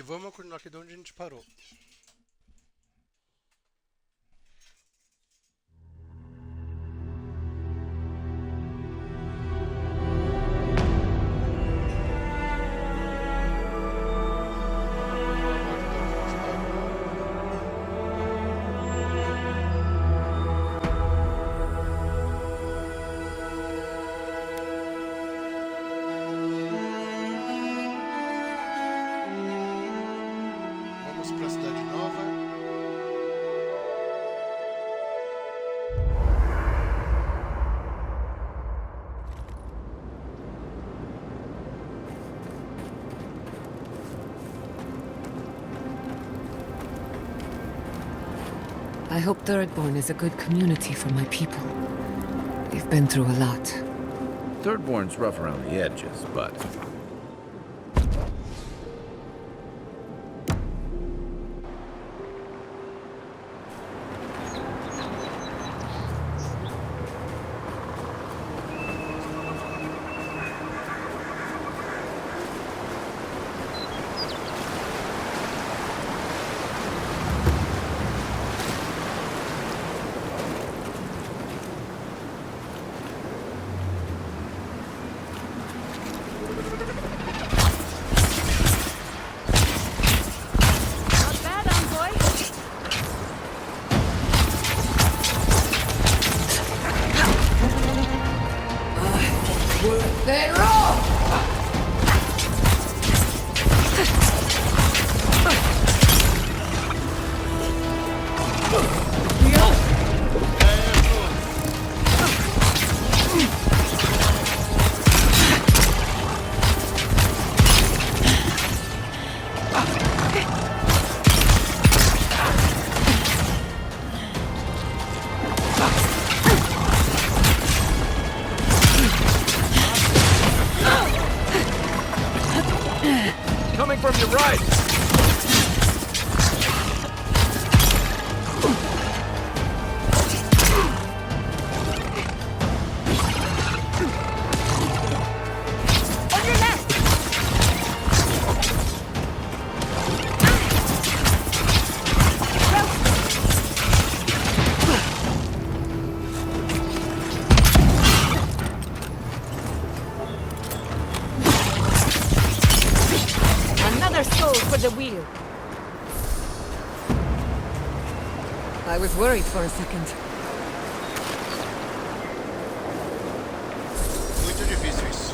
vamos continuar aqui de onde a gente parou. Vamos pra cidade nova. I hope Thirdborn is a good community for my people. They've been through a lot. Thirdborn's rough around the edges, but Not bad, envoy. Then roll! coming from your right! On your left. Another soul for the wheel. I was worried for a second. Muito difícil isso.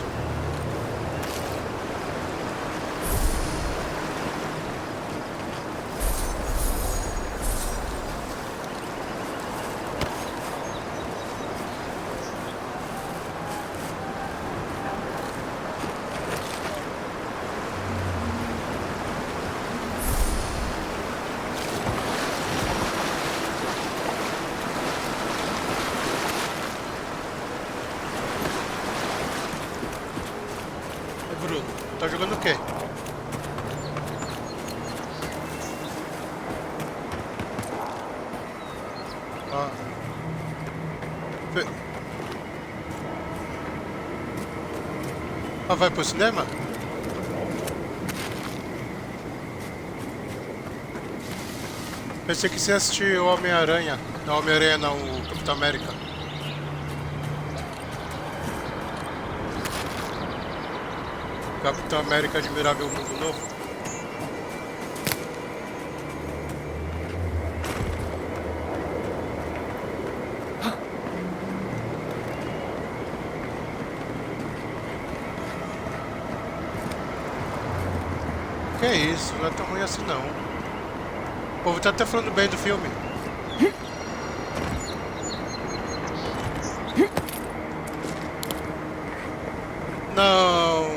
Ô, Bruno, tá jogando o quê? Ah. Fe- Ah, vai pro cinema? Pensei que você assistiu o Homem-Aranha. Não, Homem-Aranha não, o Capitão América. Capitão América Admirável Mundo Novo. Que isso, não é tão ruim assim não. O povo tá até falando bem do filme. Não.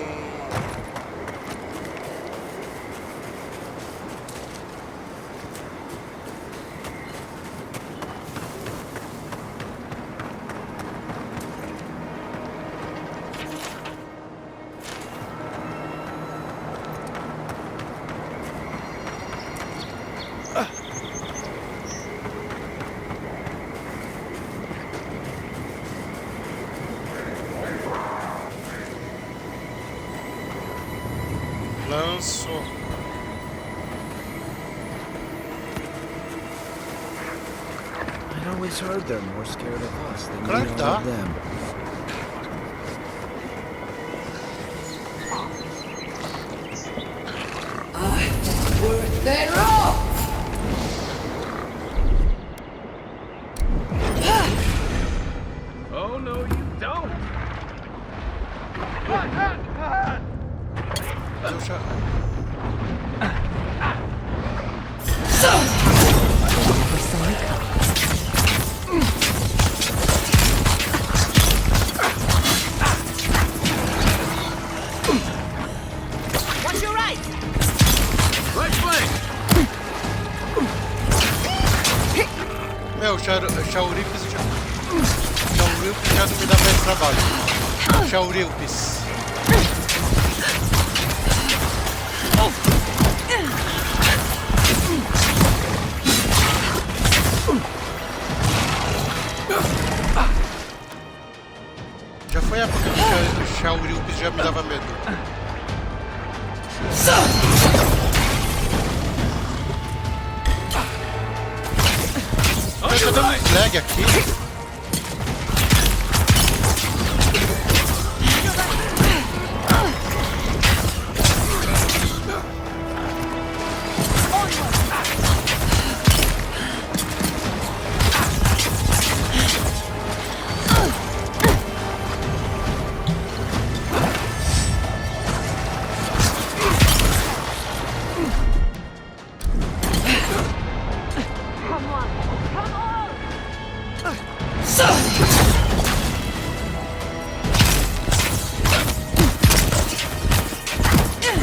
Lanço. always heard they're more scared of us than we Prawda? are of them. Worth their all! Oh, no, you don't! Deixa... Watch your right! Right flank! Meu, Chauripes já... Chauripes já não me dá mais trabalho. Chauripes. Já foi a época que o Chauripes já me dava medo. Tá dando um lag aqui.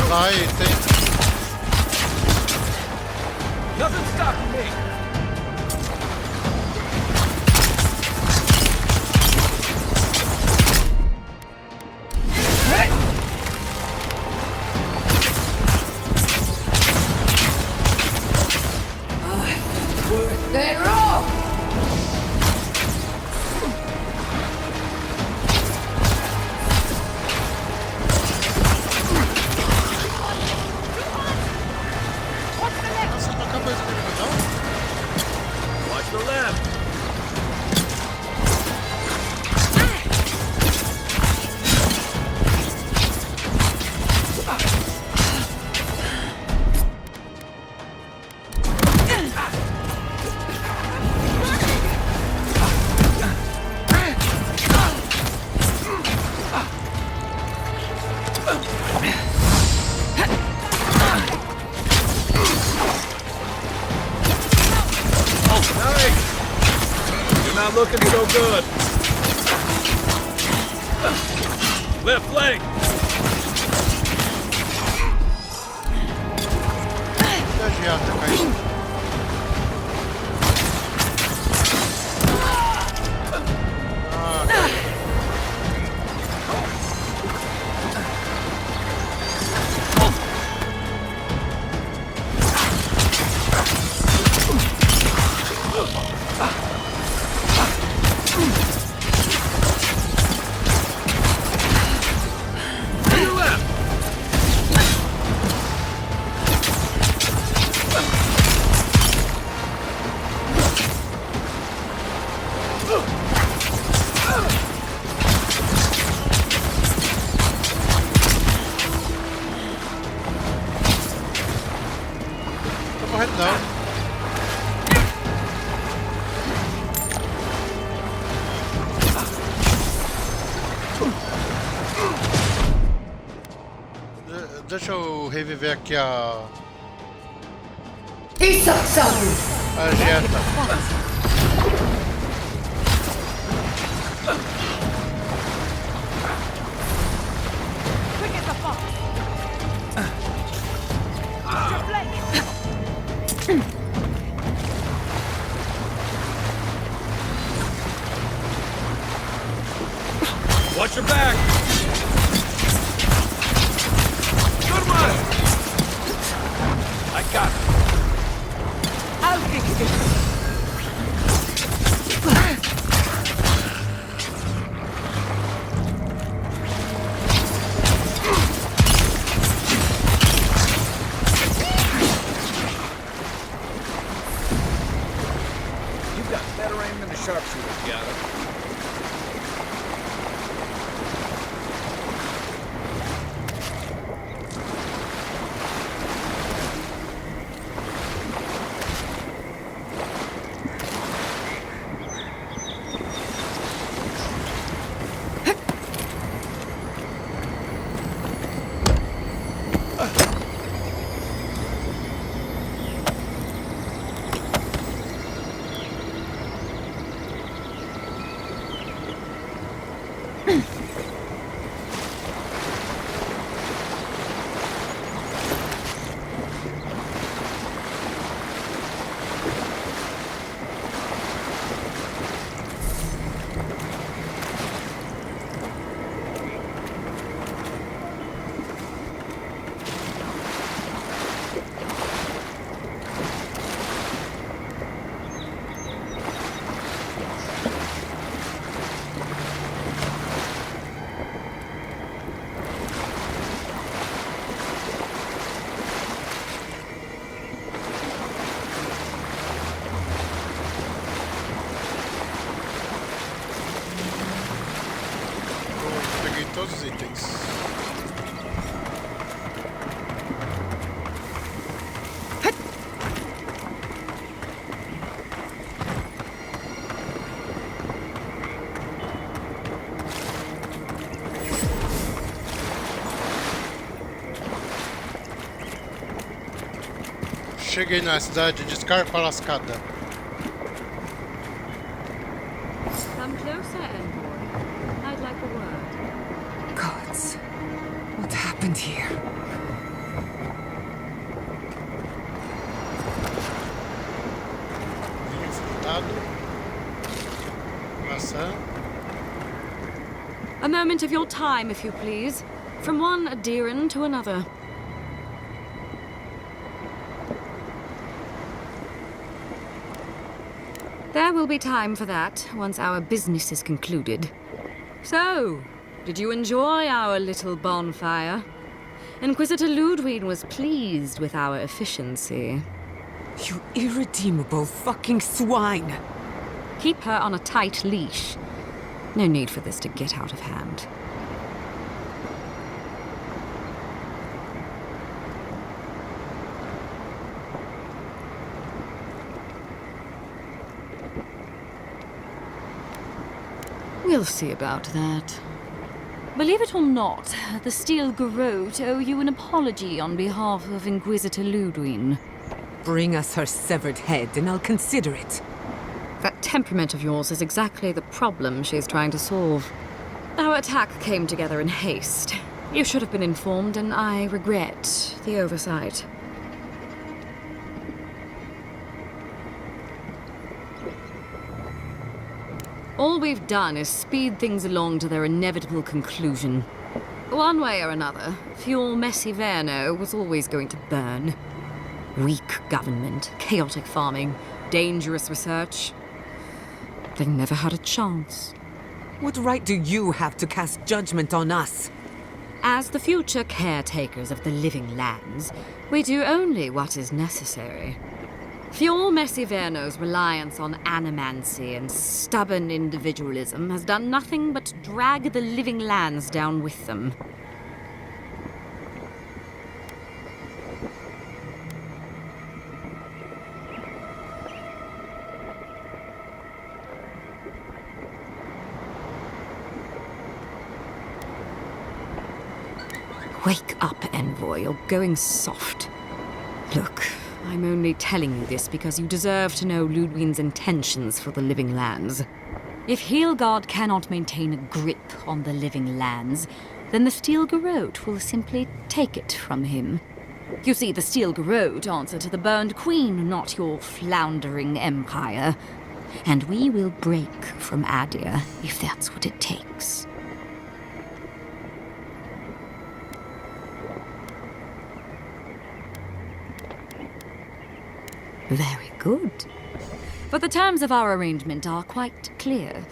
Vai, tem. Nothing's stopping me! Worth their all! Nossa, não acabou esse vídeo, não? Watch the left! Nice! You're not looking so good! Left flank! E a Giata caiu. Ah, caiu. To your left! Tô morrendo não. Deixa eu reviver aqui a Jetta. Quick as a fox! Watch your flank! Watch your back! Good one! I got it! I'll fix this! Cheguei na cidade de Scarpa Lascada. Come closer, Envoy. I'd like a word. Gods, what happened here? Infectado. Maçã. A moment of your time, if you please. From one Adiran to another. There will be time for that once our business is concluded. So, did you enjoy our little bonfire? Inquisitor Ludwig was pleased with our efficiency. You irredeemable fucking swine! Keep her on a tight leash. No need for this to get out of hand. We'll see about that. Believe it or not, the Steel Garrote owe you an apology on behalf of Inquisitor Ludwig. Bring us her severed head and I'll consider it. That temperament of yours is exactly the problem she's trying to solve. Our attack came together in haste. You should have been informed, and I regret the oversight. All we've done is speed things along to their inevitable conclusion. One way or another, Fuel Messiverno was always going to burn. Weak government, chaotic farming, dangerous research. They never had a chance. What right do you have to cast judgment on us? As the future caretakers of the living lands, we do only what is necessary. Fuel Messiverno's reliance on animancy and stubborn individualism has done nothing but drag the living lands down with them. Wake up, Envoy. You're going soft. Look, I'm only telling you this because you deserve to know Ludwig's intentions for the living lands. If Heelgard cannot maintain a grip on the living lands, then the Steel Garrote will simply take it from him. You see, the Steel Garrote answer to the Burned Queen, not your floundering empire. And we will break from Adia if that's what it takes. Very good. But the terms of our arrangement are quite clear.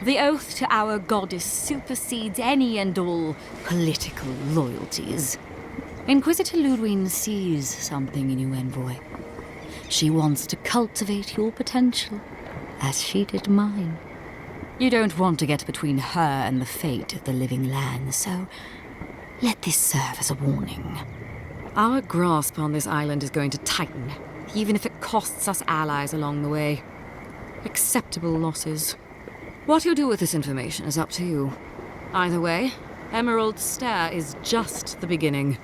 The oath to our goddess supersedes any and all political loyalties. Inquisitor Ludwig sees something in you, Envoy. She wants to cultivate your potential, as she did mine. You don't want to get between her and the fate of the living land, so let this serve as a warning. Our grasp on this island is going to tighten, even if it costs us allies along the way. Acceptable losses. What you do with this information is up to you. Either way, Emerald Stair is just the beginning.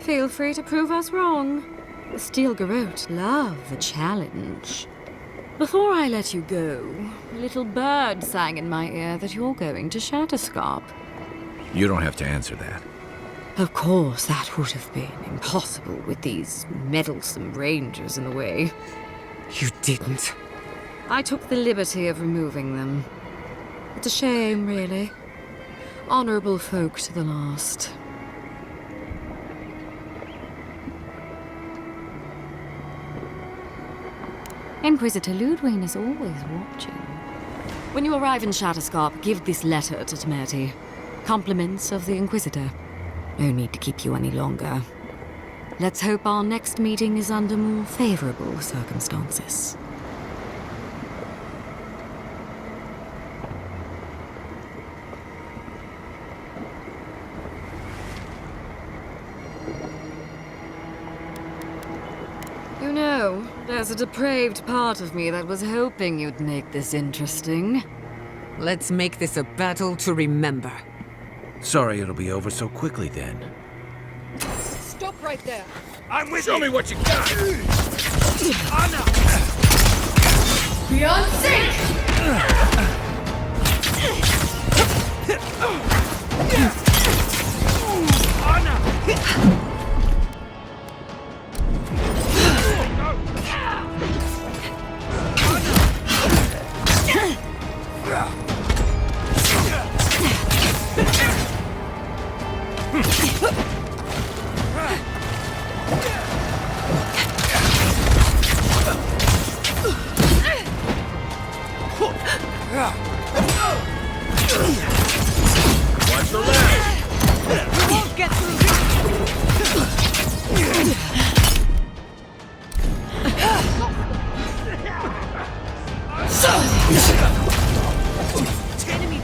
Feel free to prove us wrong. The Steel Garrote love a challenge. Before I let you go, a little bird sang in my ear that you're going to Shatterscarp. You don't have to answer that. Of course, that would have been impossible with these meddlesome rangers in the way. You didn't. I took the liberty of removing them. It's a shame, really. Honorable folk to the last. Inquisitor Ludwig is always watching. When you arrive in Shatterscarp, give this letter to Temerity. Compliments of the Inquisitor. No need to keep you any longer. Let's hope our next meeting is under more favorable circumstances. You know, there's a depraved part of me that was hoping you'd make this interesting. Let's make this a battle to remember. Sorry it'll be over so quickly then. Stop right there. I'm with you. Show me what you got. Anna. Beyond sync! Watch the left. Won't get through this! Enemy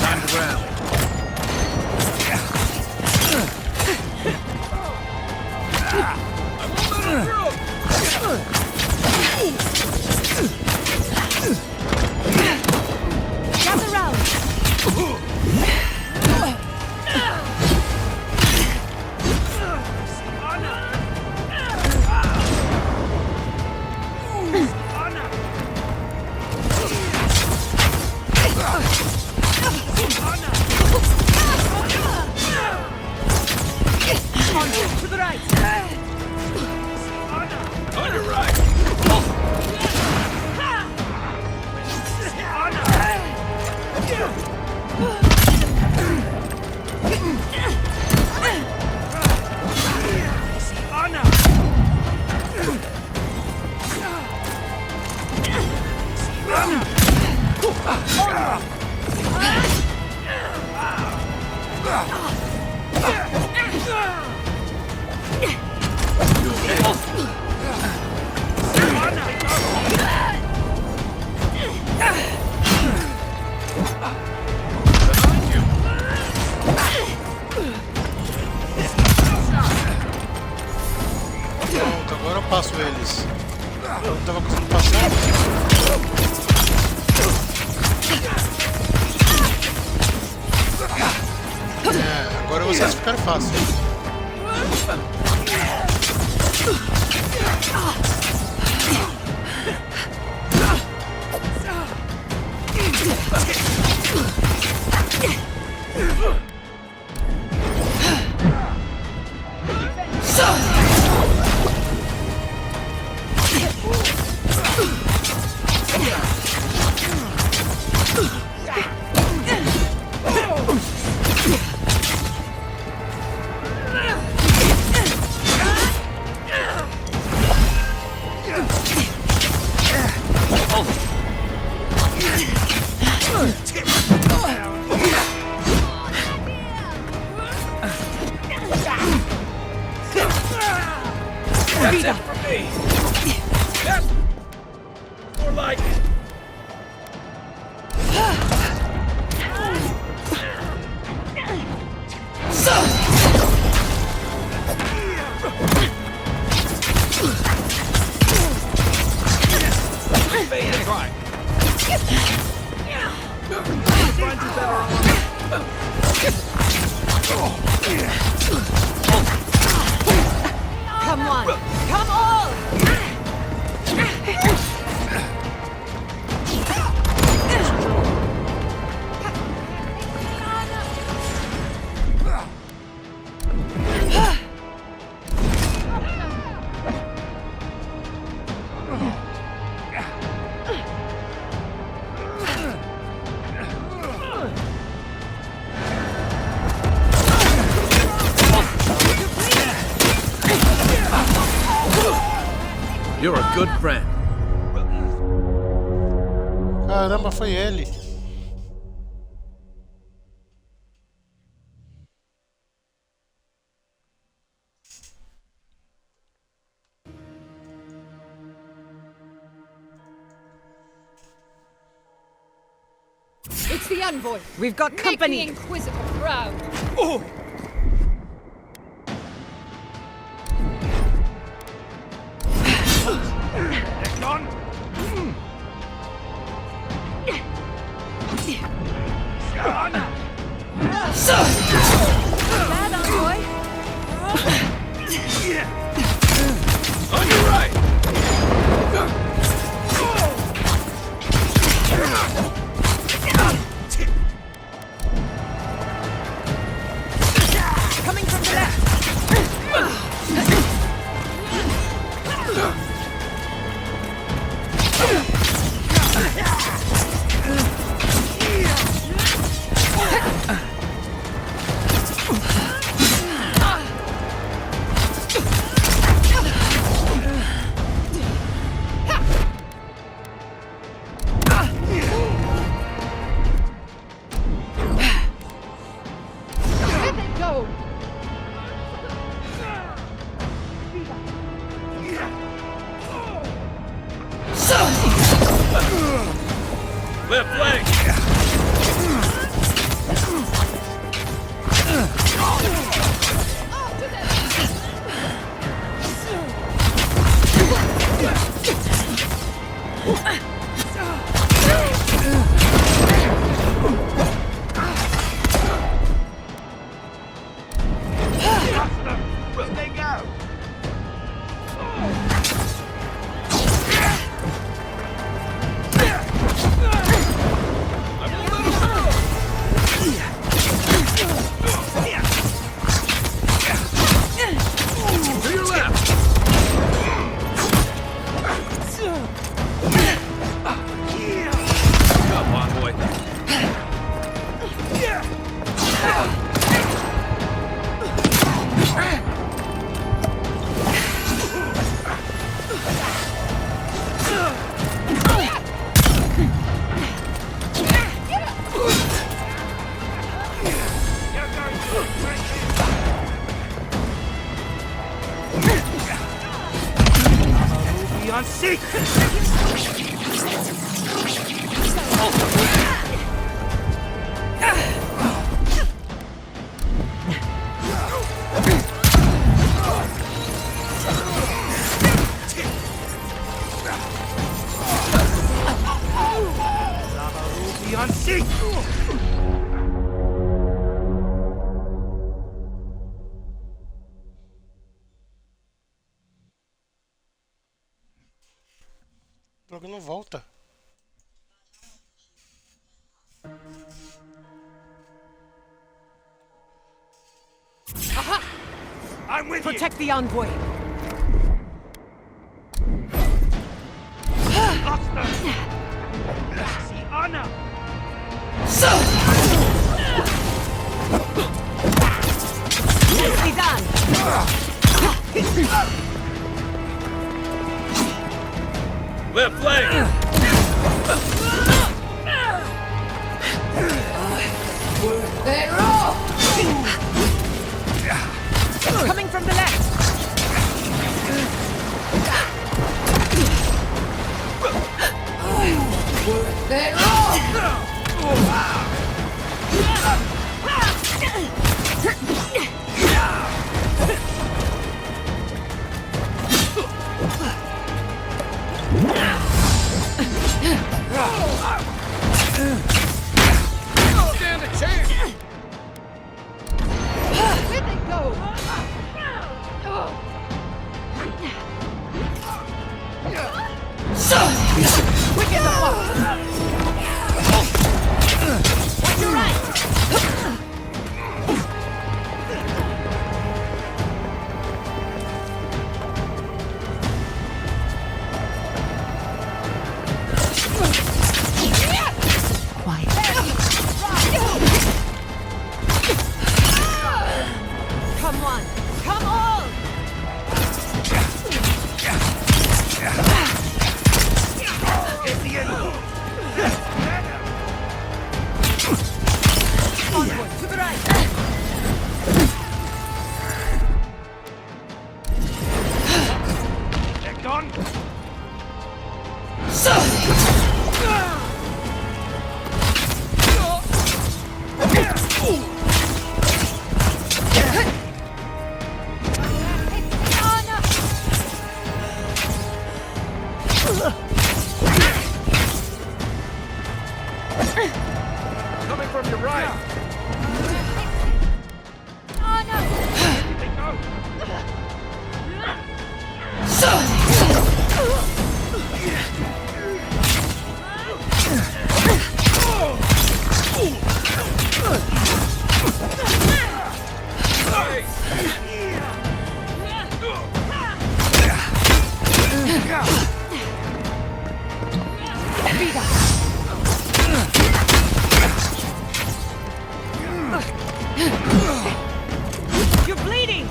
Time to rally. gather round! To the right! On your right. Pronto, agora eu passo eles. Eu não tava conseguindo passar. É, agora vocês ficaram fácil. That's it for me. Yep. More like it. Try. Come on! Come all! You're a good friend. Caramba, foi ele. It's the envoy. We've got Make company. the Inquisitor proud. Oh! They're gone. Bad envoy. On your right. Coming from the left. Here they go. Left leg. Where'd they go? To your left. Come on, boy. On seek. On seek. O jogo não volta. I'm with Protect the envoy. you. Lost See Anna. Nicely done. Left leg. Coming from the left. Stand a chance. Here they go. Quick as a fox. Watch your right. Come on. Come on. Onward, to the right. They're gone. You're bleeding!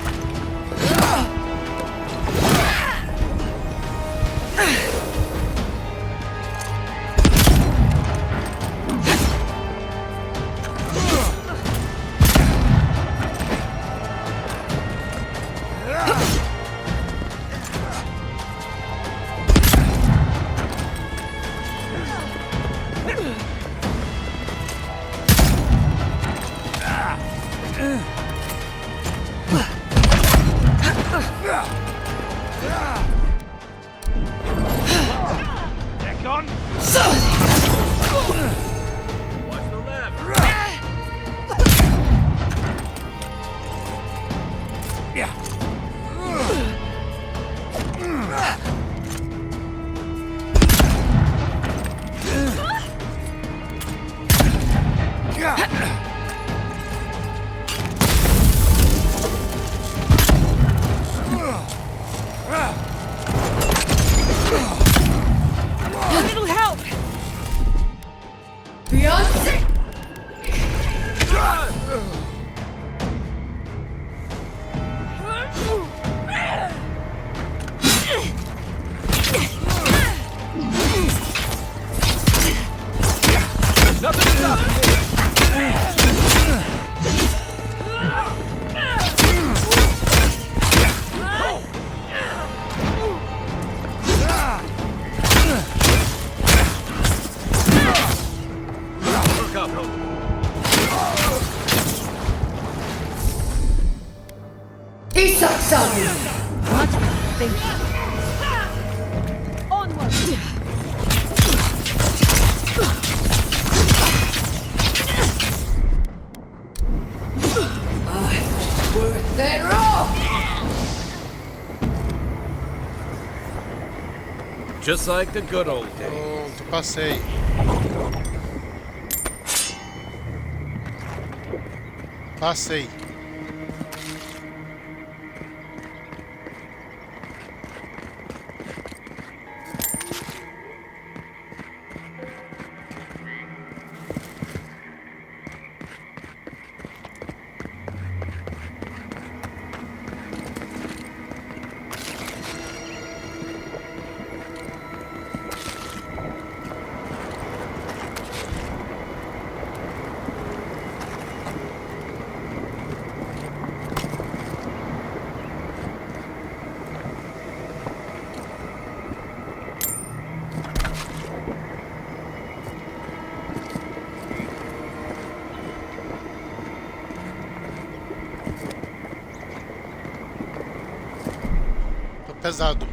Deck on! Watch the left! A little help! Nothing stopping me! Look up. Onward! Just like the good old days. Pronto, passei. Passei. Tô pesado.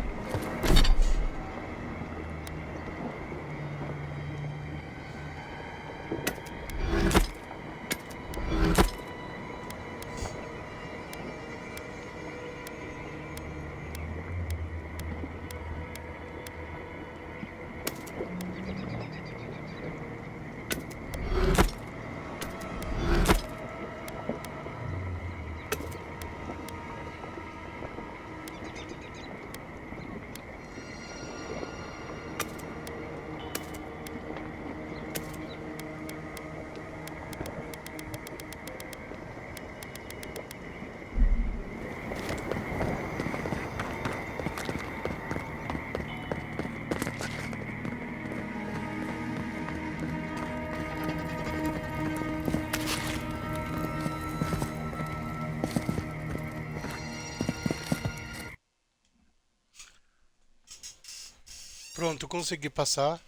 Pronto, consegui passar.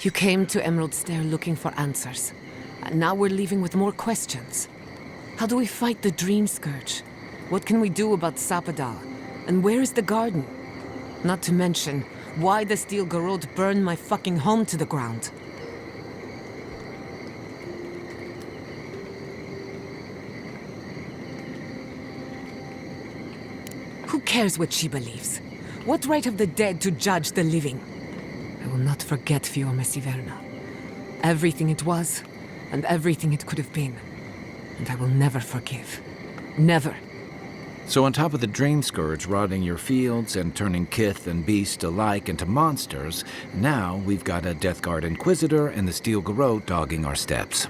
You came to Emerald Stair looking for answers. And now we're leaving with more questions. How do we fight the Dream Scourge? What can we do about Sapadal? And where is the garden? Not to mention, why the Steel Garrote burned my fucking home to the ground. Who cares what she believes? What right have the dead to judge the living? I will not forget Fiume Siverna. Everything it was, and everything it could have been. And I will never forgive. Never. So on top of the Dream Scourge rotting your fields and turning kith and beast alike into monsters, now we've got a Death Guard Inquisitor and the Steel Garrote dogging our steps.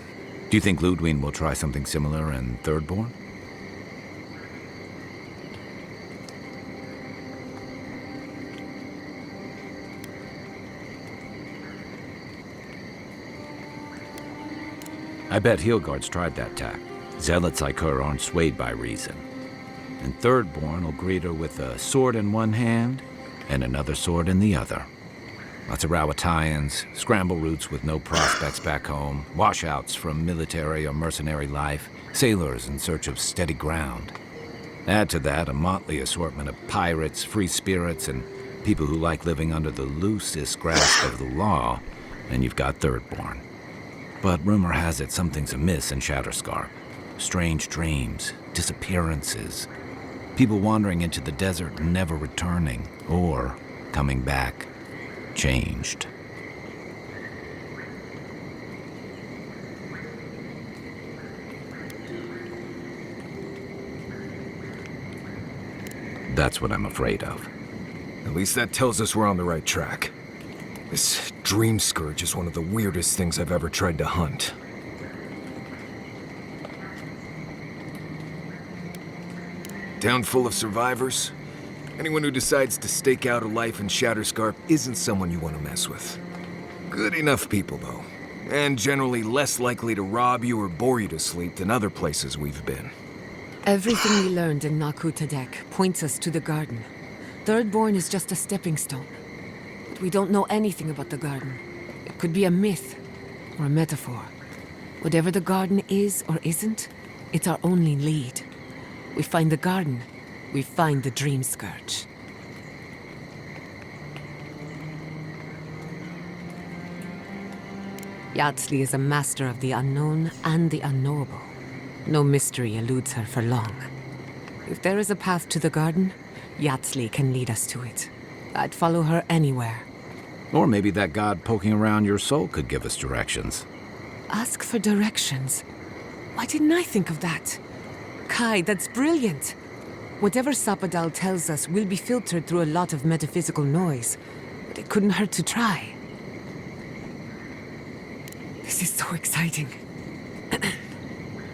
Do you think Ludwig will try something similar in Thirdborn? I bet Heelguard's tried that tack. Zealots like her aren't swayed by reason. And Thirdborn will greet her with a sword in one hand and another sword in the other. Lots of Rawatayans, scramble routes with no prospects back home, washouts from military or mercenary life, sailors in search of steady ground. Add to that a motley assortment of pirates, free spirits, and people who like living under the loosest grasp of the law, and you've got Thirdborn. But rumor has it something's amiss in Shatterscarp. Strange dreams, disappearances, people wandering into the desert and never returning, or coming back changed. That's what I'm afraid of. At least that tells us we're on the right track. This dream scourge is one of the weirdest things I've ever tried to hunt. Town full of survivors. Anyone who decides to stake out a life in Shatterscarp isn't someone you want to mess with. Good enough people, though. And generally less likely to rob you or bore you to sleep than other places we've been. Everything we learned in Naku Tadek points us to the garden. Thirdborn is just a stepping stone. But we don't know anything about the garden. It could be a myth or a metaphor. Whatever the garden is or isn't, it's our only lead. We find the garden, we find the Dream Scourge. Yatsley is a master of the unknown and the unknowable. No mystery eludes her for long. If there is a path to the garden, Yatsley can lead us to it. I'd follow her anywhere. Or maybe that god poking around your soul could give us directions. Ask for directions. Why didn't I think of that? Kai, that's brilliant. Whatever Sapadal tells us will be filtered through a lot of metaphysical noise, but it couldn't hurt to try. This is so exciting.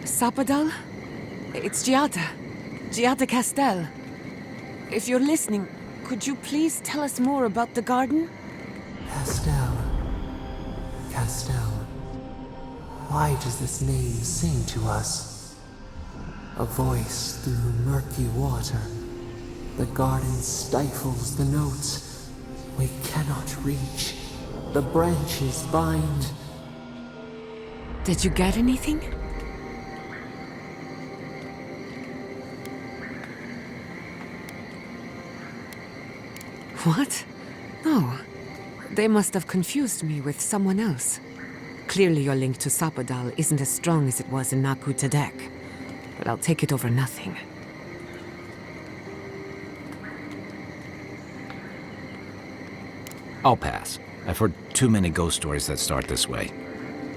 Sapadal? It's Giada. Giada Castel. If you're listening, could you please tell us more about the garden? Castel. Castel. Why does this name sing to us? A voice through murky water. The garden stifles the notes. We cannot reach. The branches bind. Did you get anything? What? No. They must have confused me with someone else. Clearly your link to Sapadal isn't as strong as it was in Naku Tadek. But I'll take it over nothing. I'll pass. I've heard too many ghost stories that start this way.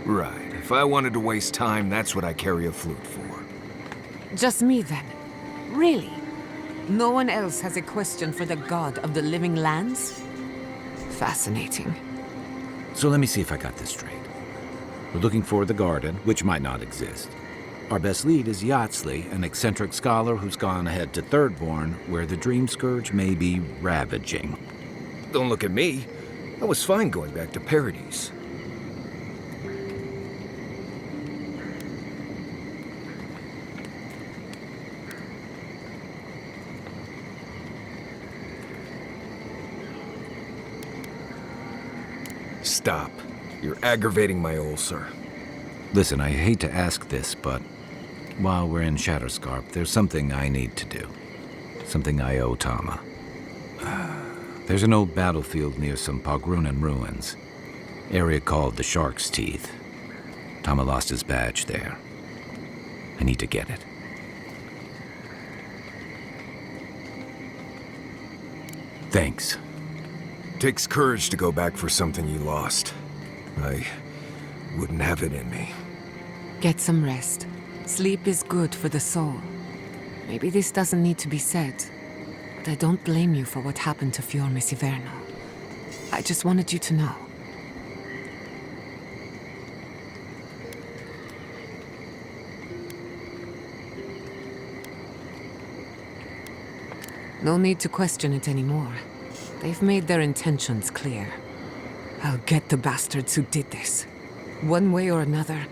Right. If I wanted to waste time, that's what I carry a flute for. Just me then. Really? No one else has a question for the god of the living lands? Fascinating. So let me see if I got this straight. We're looking for the garden, which might not exist. Our best lead is Yatsley, an eccentric scholar who's gone ahead to Thirdborn, where the Dream Scourge may be ravaging. Don't look at me. I was fine going back to Paradise. Stop. You're aggravating my ulcer. Listen, I hate to ask this, but while we're in Shatterscarp, there's something I need to do. Something I owe Tama. There's an old battlefield near some Pogrunan ruins. Area called the Shark's Teeth. Tama lost his badge there. I need to get it. Thanks. Takes courage to go back for something you lost. I wouldn't have it in me. Get some rest. Sleep is good for the soul. Maybe this doesn't need to be said, but I don't blame you for what happened to Fiormis Iverno. I just wanted you to know. No need to question it anymore. They've made their intentions clear. I'll get the bastards who did this. One way or another,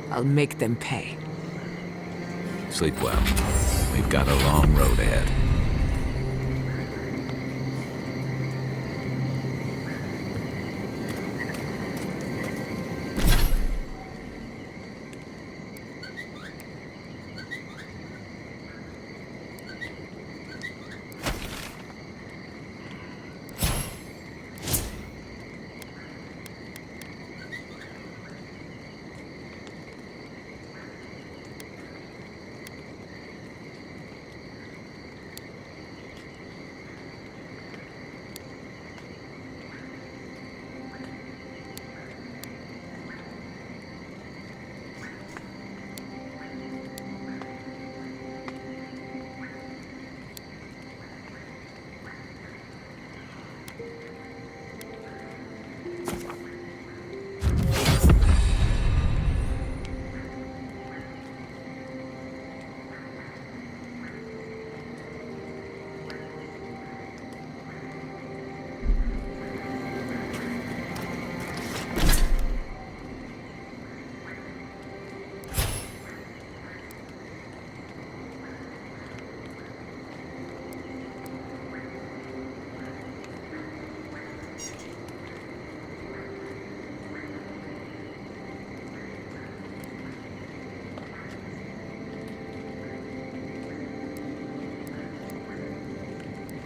I'll make them pay. Sleep well. We've got a long road ahead.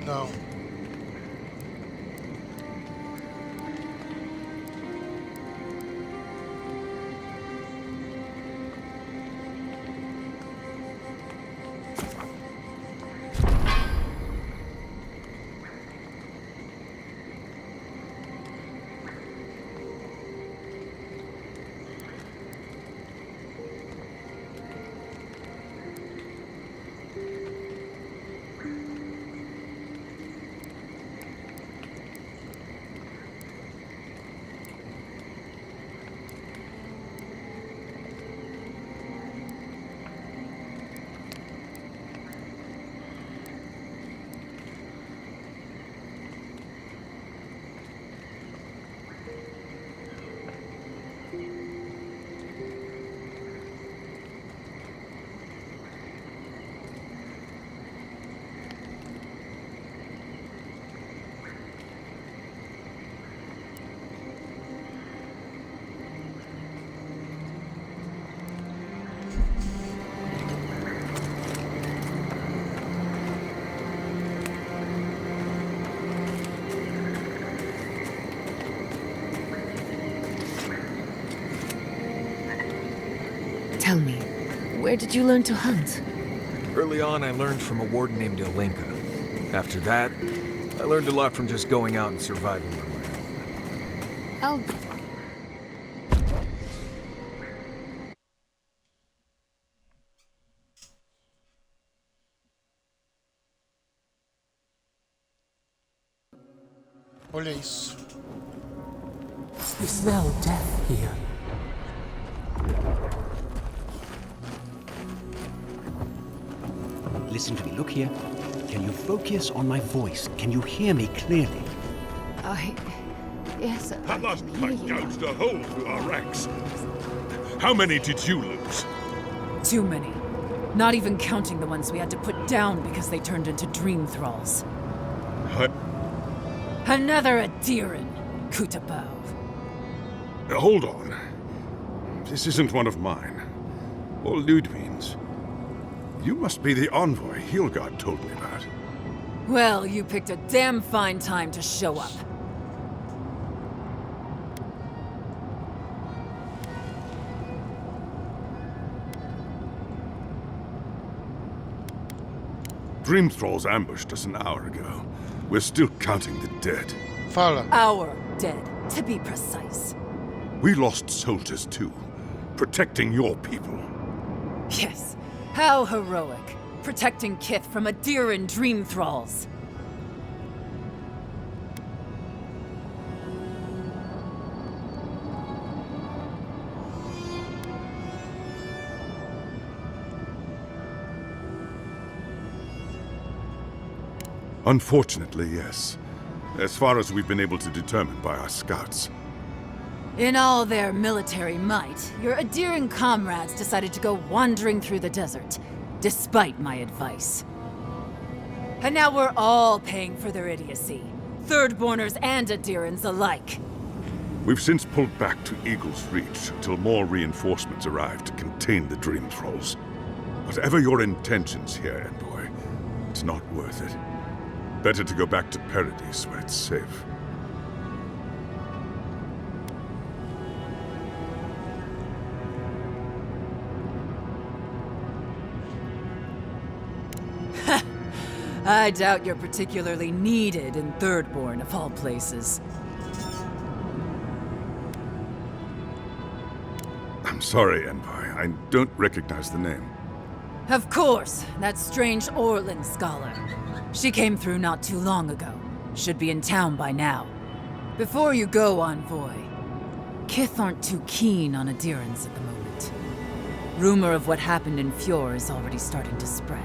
No. Tell me, where did you learn to hunt? Early on, I learned from a warden named Ilinka. After that, I learned a lot from just going out and surviving on my own. I'll... Olha isso. You smell death here. Listen to me. Look here. Can you focus on my voice? Can you hear me clearly? Yes, That last fight gouged a hole through our ranks. How many did you lose? Too many. Not even counting the ones we had to put down because they turned into dream thralls. Another Adiran, Kutabov. Hold on. This isn't one of mine. Or Ludwig's. You must be the envoy Hilgard told me about. Well, you picked a damn fine time to show up. Dream Thralls ambushed us an hour ago. We're still counting the dead. Fala. Our dead, to be precise. We lost soldiers too, protecting your people. Yes, how heroic. Protecting Kith from Adiran dream thralls. Unfortunately, yes. As far as we've been able to determine by our scouts. In all their military might, your Adiran comrades decided to go wandering through the desert, despite my advice. And now we're all paying for their idiocy. Thirdborners and Adirans alike. We've since pulled back to Eagle's Reach until more reinforcements arrive to contain the Dream Thralls. Whatever your intentions here, Envoy, it's not worth it. Better to go back to Paradise where it's safe. I doubt you're particularly needed in Thirdborn, of all places. I'm sorry, Envoy. I don't recognize the name. Of course, that strange Orlin scholar. She came through not too long ago. Should be in town by now. Before you go, Envoy, Kith aren't too keen on Adirans at the moment. Rumor of what happened in Fjord is already starting to spread.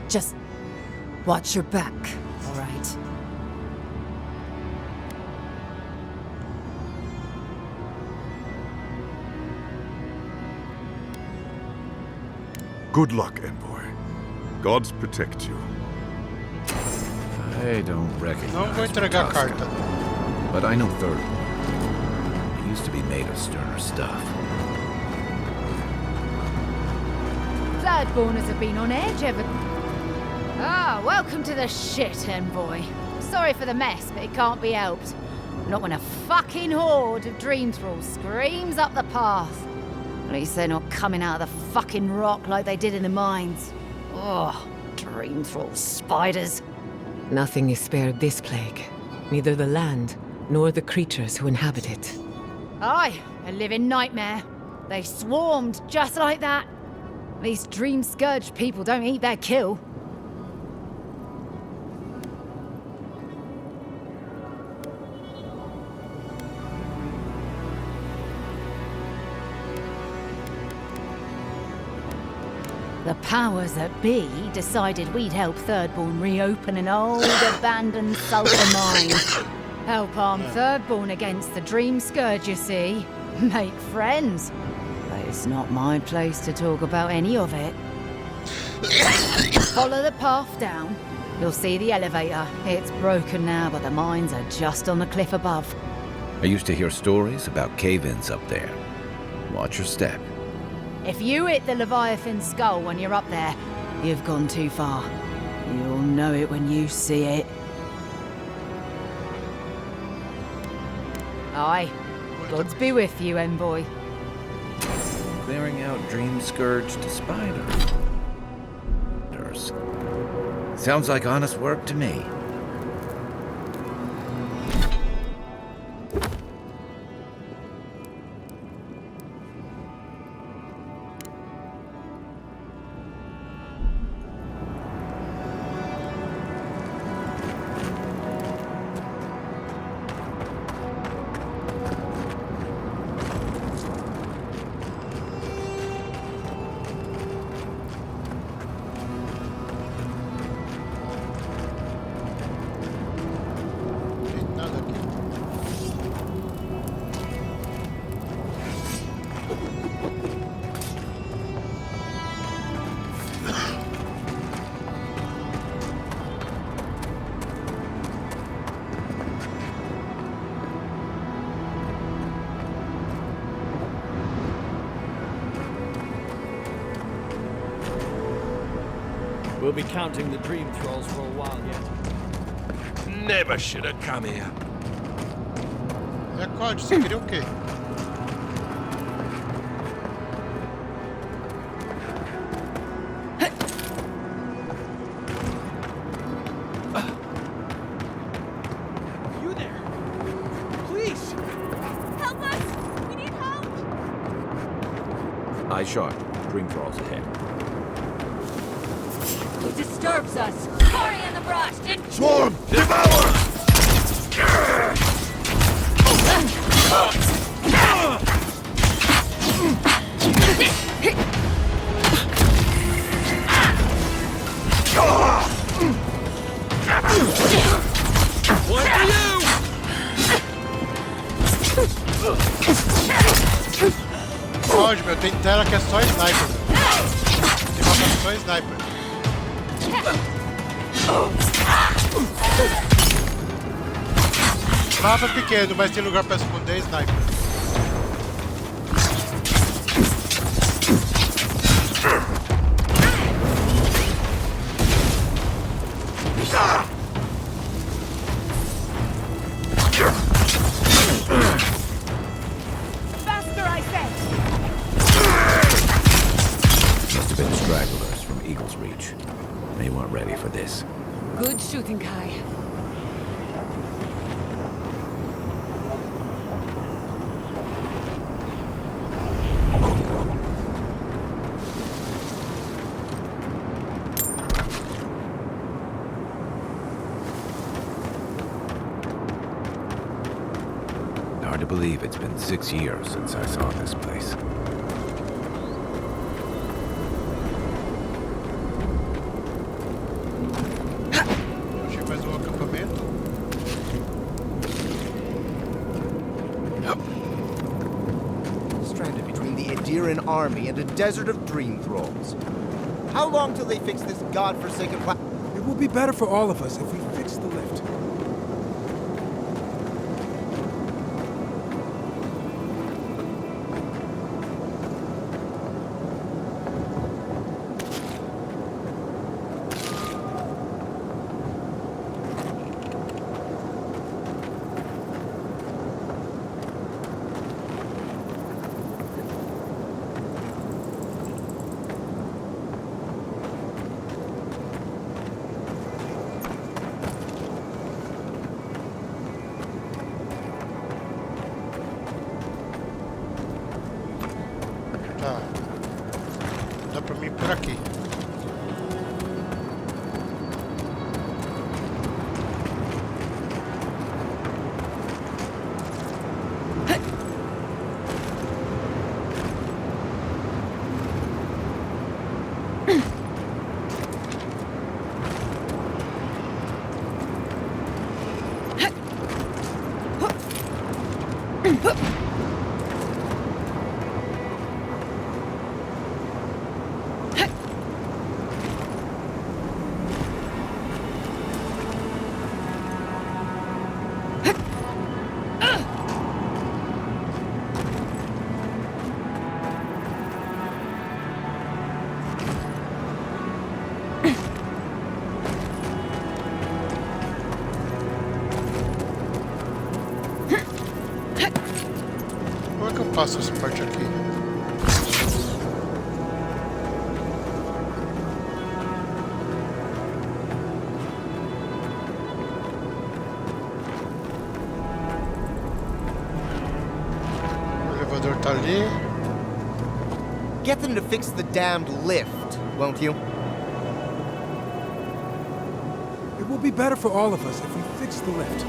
Just watch your back, all right? Good luck, Envoy. Gods protect you. I don't recognize Não vou entregar a Tosca, carta. but I know Thirdborn. He used to be made of sterner stuff. Thirdborners have been on edge ever... Ah, welcome to the shit, Envoy. Sorry for the mess, but it can't be helped. Not when a fucking horde of Dream Thralls screams up the path. At least they're not coming out of the fucking rock like they did in the mines. Oh, Dream Thrall spiders. Nothing is spared this plague. Neither the land, nor the creatures who inhabit it. Aye, a living nightmare. They swarmed just like that. These Dream Scourge people don't eat their kill. The powers that be decided we'd help Thirdborn reopen an old, abandoned sulfur mine. Help arm Thirdborn against the Dream Scourge, you see. Make friends. But it's not my place to talk about any of it. Follow the path down. You'll see the elevator. It's broken now, but the mines are just on the cliff above. I used to hear stories about cave-ins up there. Watch your step. If you hit the Leviathan skull when you're up there, you've gone too far. You'll know it when you see it. Aye. Gods be with you, Envoy. Clearing out Dream Scourged spiders. Sounds like honest work to me. Tem nada aqui. We'll be counting the Dream Thralls for a while yet. Never should have come here. Recorde, você queria o quê? You there? Please! Help us! We need help! Eye sharp. Dream Thralls ahead. He disturbs us! Hurry in the brush! Swarm! Devour! tela que é só sniper. Tem mapa só sniper. Mapa pequeno, mas tem lugar pra esconder sniper. Faster, I said! Must have been stragglers from Eagle's Reach. They weren't ready for this. Good shooting, Kai. Hard to believe it's been 6 years since I saw this place. Achei mais um acampamento. Stranded between the Adiran army and a desert of dream thralls. How long till they fix this godforsaken It will be better for all of us if we fix the lift. Tá. Dá pra mim ir por aqui. Como é que eu faço essa parte aqui? O elevador tá ali. Get them to fix the damned lift, won't you? It will be better for all of us if we fix the lift.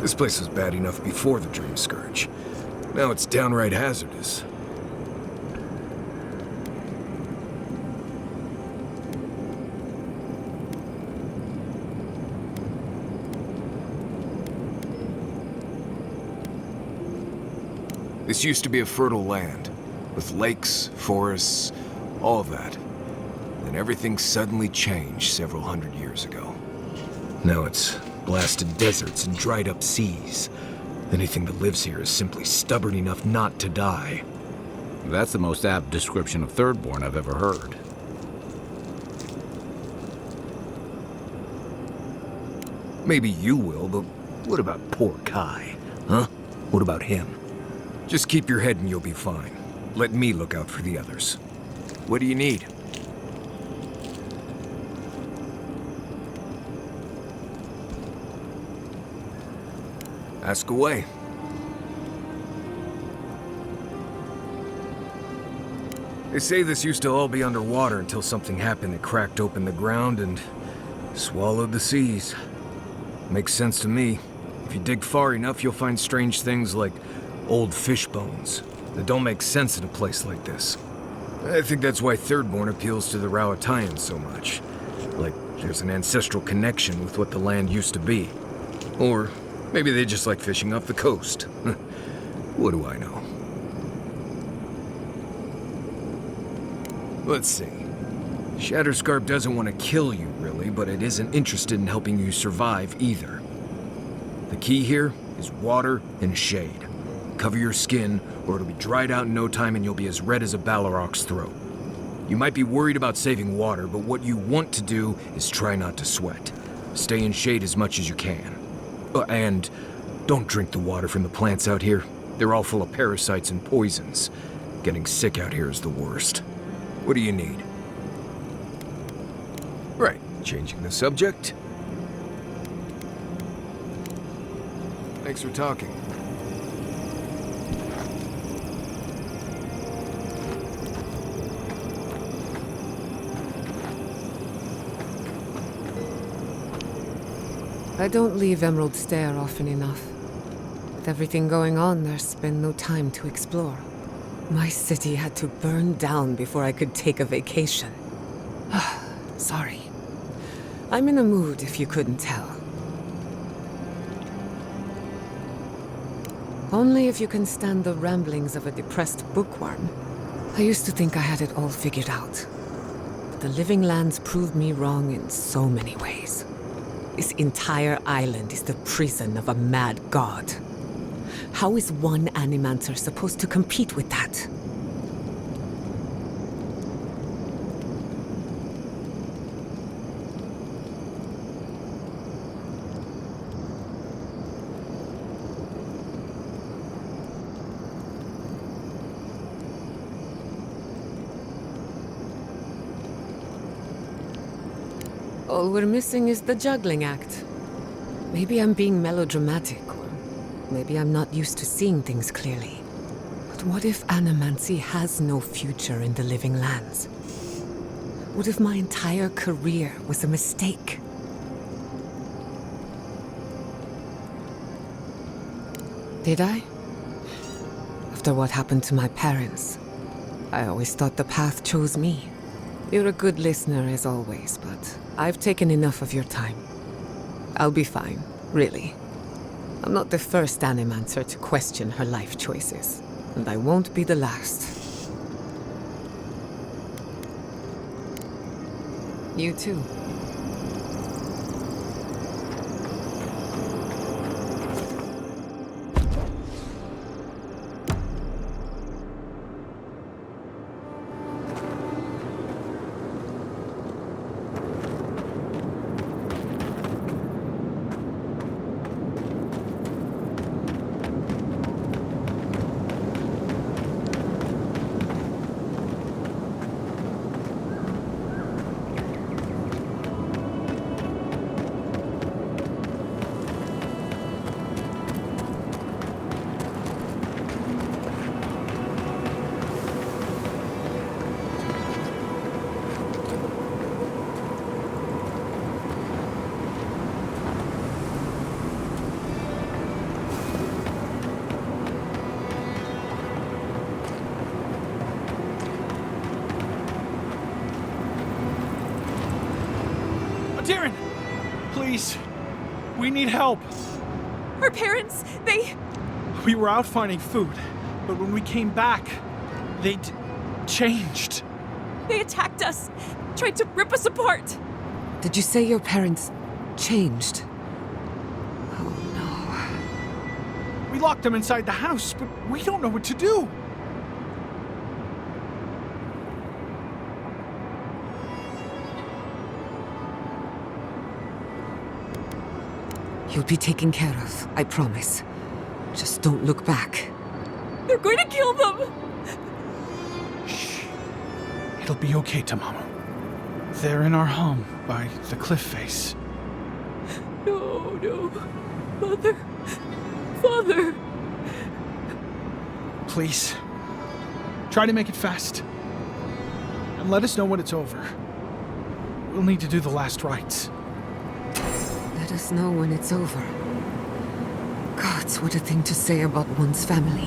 This place was bad enough before the Dream Scourge. Now it's downright hazardous. This used to be a fertile land, with lakes, forests, all of that. Then everything suddenly changed several hundred years ago. Now it's blasted deserts and dried up seas. Anything that lives here is simply stubborn enough not to die. That's the most apt description of Thirdborn I've ever heard. Maybe you will, but what about poor Kai? Huh? What about him? Just keep your head and you'll be fine. Let me look out for the others. What do you need? Ask away. They say this used to all be underwater until something happened that cracked open the ground and swallowed the seas. Makes sense to me. If you dig far enough, you'll find strange things like old fish bones that don't make sense in a place like this. I think that's why Thirdborn appeals to the Rowatayans so much. Like there's an ancestral connection with what the land used to be. Or maybe they just like fishing off the coast. What do I know? Let's see. Shatterscarp doesn't want to kill you, really, but it isn't interested in helping you survive either. The key here is water and shade. Cover your skin, or it'll be dried out in no time and you'll be as red as a Balrog's throat. You might be worried about saving water, but what you want to do is try not to sweat. Stay in shade as much as you can. And don't drink the water from the plants out here. They're all full of parasites and poisons. Getting sick out here is the worst. What do you need? Right, changing the subject. Thanks for talking. I don't leave Emerald Stair often enough. With everything going on, there's been no time to explore. My city had to burn down before I could take a vacation. Sorry. I'm in a mood, if you couldn't tell. Only if you can stand the ramblings of a depressed bookworm. I used to think I had it all figured out. But the Living Lands proved me wrong in so many ways. This entire island is the prison of a mad god. How is one Animancer supposed to compete with that? All we're missing is the juggling act. Maybe I'm being melodramatic, or maybe I'm not used to seeing things clearly. But what if Animancy has no future in the Living Lands? What if my entire career was a mistake? Did I? After what happened to my parents, I always thought the path chose me. You're a good listener as always, but I've taken enough of your time. I'll be fine, really. I'm not the first Animancer to question her life choices, and I won't be the last. You too. Darren! Please! We need help! Our parents, they... We were out finding food, but when we came back, they'd changed. They attacked us, tried to rip us apart. Did you say your parents changed? Oh no. We locked them inside the house, but we don't know what to do. You'll be taken care of, I promise. Just don't look back. They're going to kill them! Shh. It'll be okay, Tamamo. They're in our home by the cliff face. No, no. Father. Father. Please. Try to make it fast. Let us know when it's over. We'll need to do the last rites. Let us know when it's over. Gods, what a thing to say about one's family.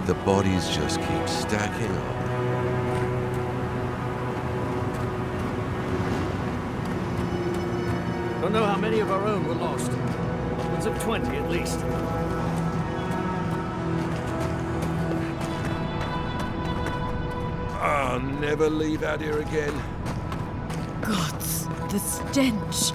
The bodies just keep stacking up. Don't know how many of our own were lost. Upwards of 20 at least. I'll never leave out here again. Gods, the stench.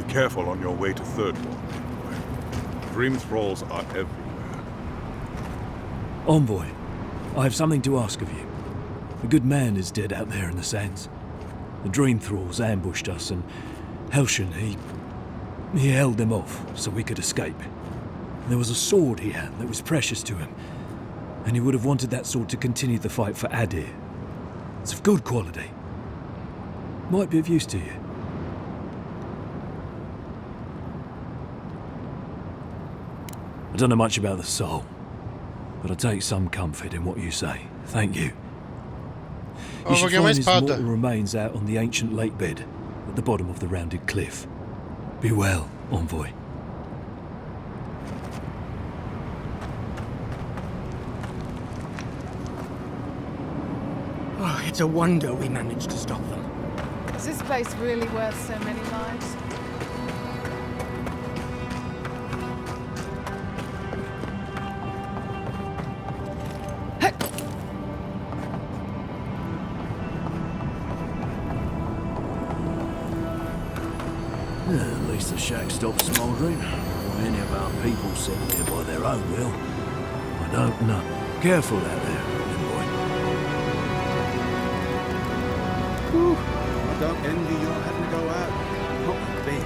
Careful on your way to Third Ward. Dream thralls are everywhere. Envoy, I have something to ask of you. A good man is dead out there in the sands. The dream thralls ambushed us, and Helshin, he held them off so we could escape. There was a sword he had that was precious to him, and he would have wanted that sword to continue the fight for Adir. It's of good quality. Might be of use to you. I don't know much about the soul, but I take some comfort in what you say. Thank you. You should find his mortal remains out on the ancient lake bed at the bottom of the rounded cliff. Be well, Envoy. Oh, it's a wonder we managed to stop them. Is this place really worth so many lives? At least the shack stopped smouldering. Or any of our people sitting here by their own will. I don't know. Careful out there, boy. I don't envy you not having to go out. Not a bit.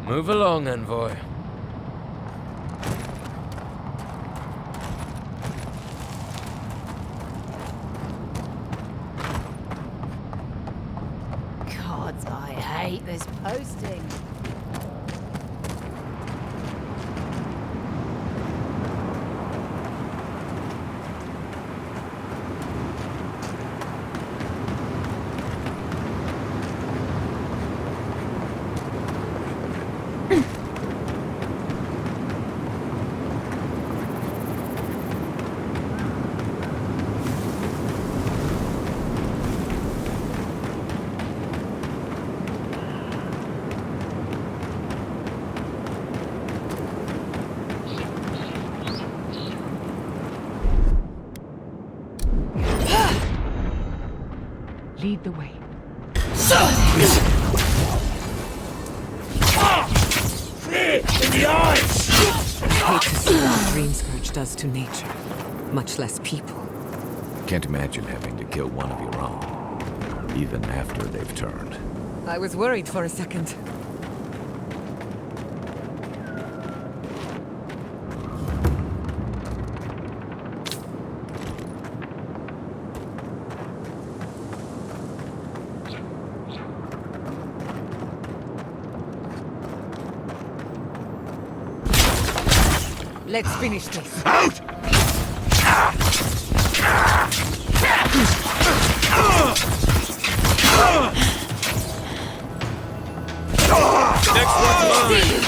Move along, Envoy. Gods, I hate this posting. Lead the way. In the eyes! I hate to see what Dream Scourge does to nature, much less people. Can't imagine having to kill one of your own, even after they've turned. I was worried for a second. Let's finish this. Out! Next one's mine!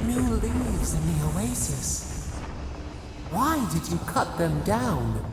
New leaves in the oasis. Why did you cut them down?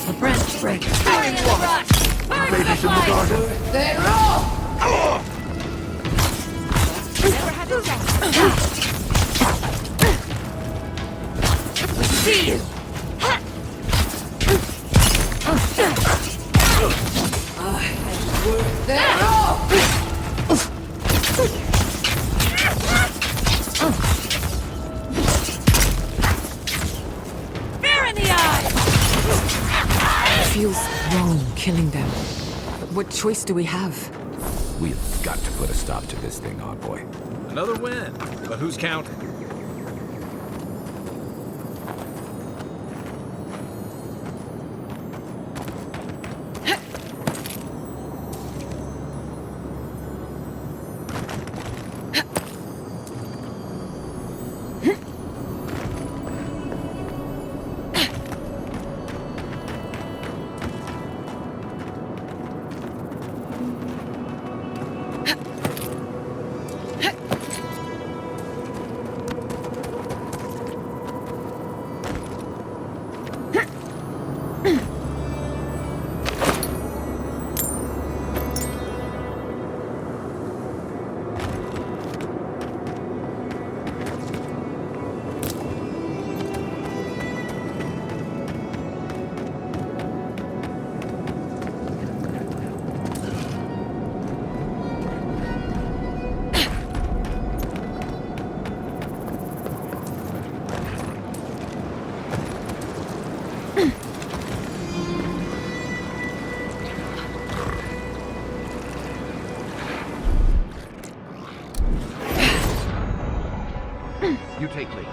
The branch break. Hurry in the brush! Hurry in the fire! Then roll! Never had it done. See you! Then roll! Fear in the eye! It feels wrong killing them. But what choice do we have? We've got to put a stop to this thing, Envoy. Another win, but who's counting? You take lead.